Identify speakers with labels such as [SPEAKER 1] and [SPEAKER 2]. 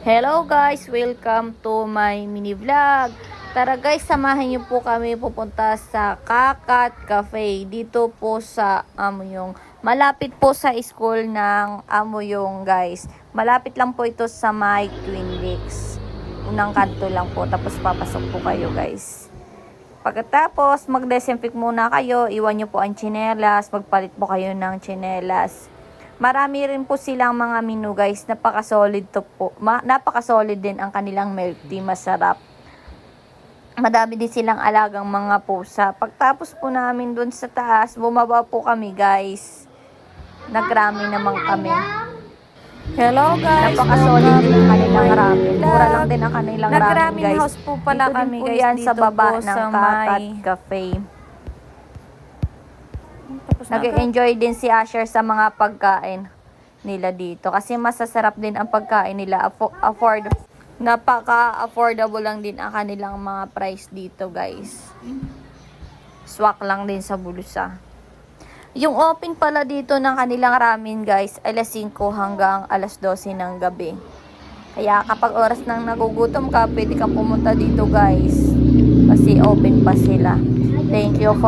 [SPEAKER 1] Hello guys, welcome to my mini vlog. Tara guys, samahan niyo po kami pupunta sa Kakat Cafe. Dito po sa Amuyong. Malapit po sa school ng Amuyong guys. Malapit lang po ito sa may Twin Lakes. Unang kanto lang po, tapos papasok po kayo guys. Pagkatapos, mag-desinfect muna kayo. Iwan nyo po ang tsinelas. Magpalit po kayo ng tsinelas. Marami rin po silang mga menu guys. Napaka-solid to po. Napaka-solid din ang kanilang milk tea. Masarap. Madami din silang alagang mga pusa. Pagtapos po namin dun sa taas, bumaba po kami guys. Nagrami naman kami.
[SPEAKER 2] Hello guys,
[SPEAKER 1] Napaka-solid din ang kanilang ramen. Mura lang din ang kanilang ramen
[SPEAKER 2] Nag-ramen
[SPEAKER 1] guys.
[SPEAKER 2] house po pala
[SPEAKER 1] Dito
[SPEAKER 2] kami
[SPEAKER 1] din po
[SPEAKER 2] guys.
[SPEAKER 1] yan sa
[SPEAKER 2] Dito
[SPEAKER 1] baba
[SPEAKER 2] po
[SPEAKER 1] ng
[SPEAKER 2] sa
[SPEAKER 1] Kakat
[SPEAKER 2] may-
[SPEAKER 1] Cafe.
[SPEAKER 2] Tapos na agad.
[SPEAKER 1] Nag-enjoy din si Asher sa mga pagkain nila dito. Kasi masasarap din ang pagkain nila. Napaka-affordable lang din ang kanilang mga price dito guys. Swak lang din sa bulsa. Yung open pala dito ng kanilang ramen guys, alas 5 hanggang alas 12 ng gabi. Kaya kapag oras nang nagugutom ka, pwede kang pumunta dito guys. Kasi open pa sila. Thank you for